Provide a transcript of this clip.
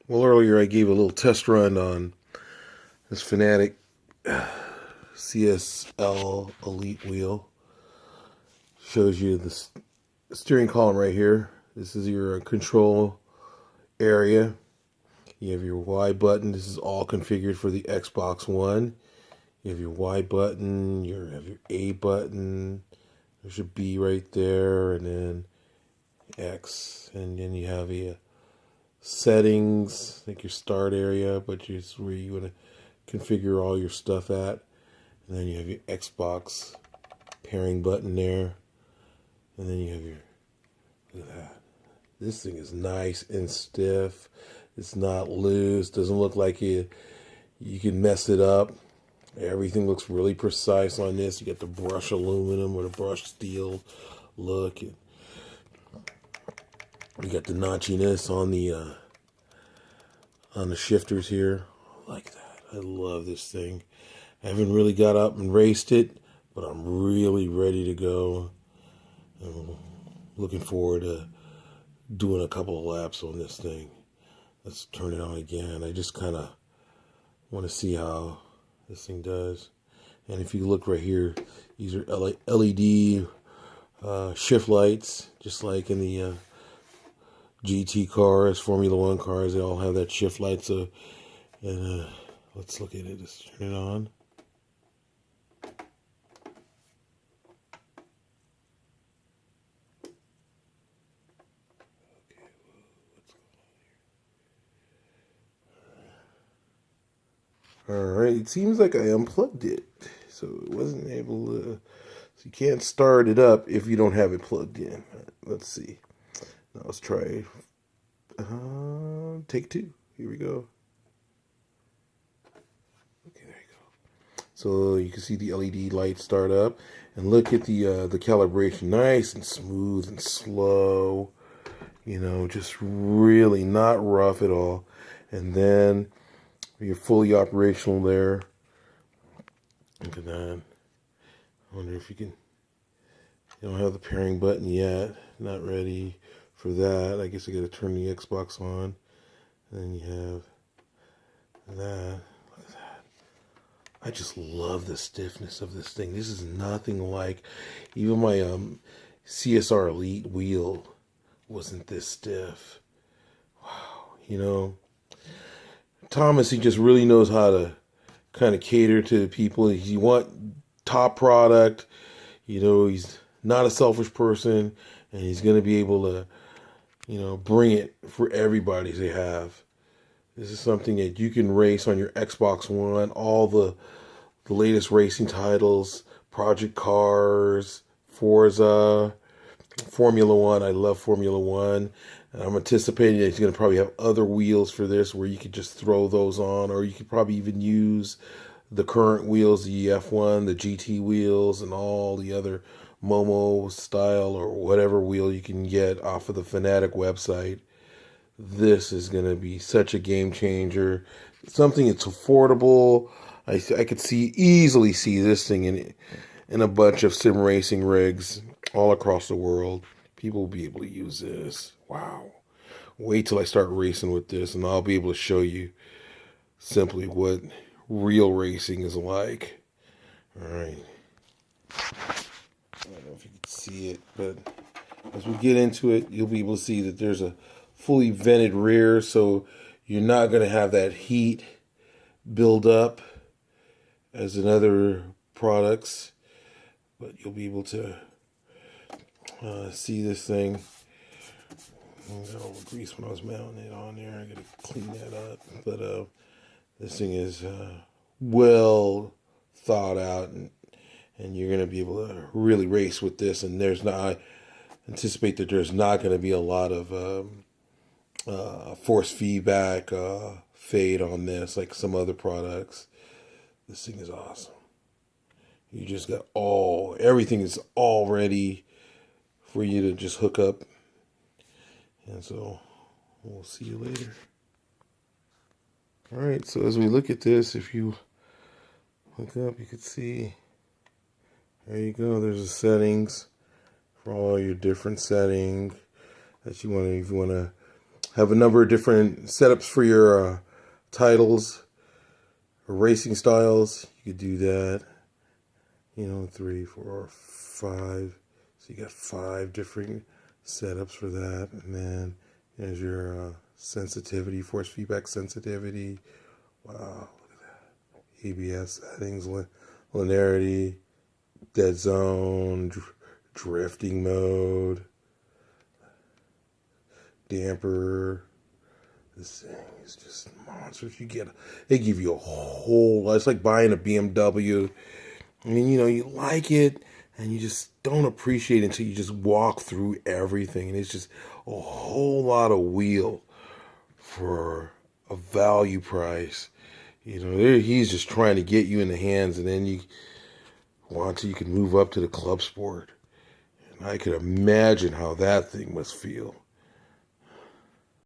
Well, earlier I gave a little test run on this Fanatec CSL Elite wheel. Shows you the steering column right here. This is your control area. You have your Y button. This is all configured for the Xbox One. You have your Y button. You have your A button. There's your B right there, and then X, and then you have a settings, like your start area, but it's where you want to configure all your stuff at. And then you have your Xbox pairing button there. And then you have your, look at that. This thing is nice and stiff. It's not loose. Doesn't look like you can mess it up. Everything looks really precise on this. You got the brushed aluminum or the brushed steel look. You got the notchiness on the shifters here. I like that. I love this thing. I haven't really got up and raced it, but I'm really ready to go. I'm looking forward to doing a couple of laps on this thing. Let's turn it on again. I just kind of want to see how this thing does. And if you look right here, these are LED shift lights, just like in the GT cars, Formula One cars. They all have that shift light. So, and let's look at it. Let's turn it on. Alright, it seems like I unplugged it, so it wasn't able to, so you can't start it up if you don't have it plugged in. Let's see. Now let's try take two. Here we go. Okay, there you go. So you can see the LED light start up, and look at the calibration, nice and smooth and slow. You know, just really not rough at all. And then you're fully operational there. Look at that. I wonder if you can. You don't have the pairing button yet. Not ready for that. I guess I got to turn the Xbox on. And then you have that. Look at that. I just love the stiffness of this thing. This is nothing like, even my CSR Elite wheel wasn't this stiff. Wow. You know, Thomas, he just really knows how to kind of cater to people. You want top product, you know, he's not a selfish person, and he's going to be able to, you know, bring it for everybody to have. This is something that you can race on your Xbox One, all the latest racing titles, Project Cars, Forza, Formula One. I love Formula One. And I'm anticipating that he's going to probably have other wheels for this where you could just throw those on, or you could probably even use the current wheels, the F1, the GT wheels, and all the other Momo style or whatever wheel you can get off of the Fanatec website. This is going to be such a game changer. Something that's affordable. I could easily see this thing in a bunch of sim racing rigs all across the world. People will be able to use this. Wow. Wait till I start racing with this, and I'll be able to show you simply what real racing is like. All right. I don't know if you can see it, but as we get into it, you'll be able to see that there's a fully vented rear, so you're not going to have that heat build up as in other products, but you'll be able to see this thing. I got all the grease when I was mounting it on there. I got to clean that up, but this thing is well thought out, and you're going to be able to really race with this. And I anticipate that there's not going to be a lot of force feedback fade on this like some other products. This thing is awesome. You just got everything is all ready for you to just hook up. And so we'll see you later. All right, so as we look at this, if you look up, you can see, there you go. There's the settings for all your different settings that you want to, if you want to Have a number of different setups for your titles or racing styles. You could do that. 3, 4, 5. So you got 5 different setups for that. And then there's your sensitivity, force feedback sensitivity. Wow, look at that. ABS settings, linearity, dead zone, drifting mode, damper. This thing is just monsters. They give you a whole lot. It's like buying a BMW. I mean, you like it, and you just don't appreciate it until you just walk through everything. And it's just a whole lot of wheel for a value price. He's just trying to get you in the hands, and then you can move up to the club sport. And I could imagine how that thing must feel.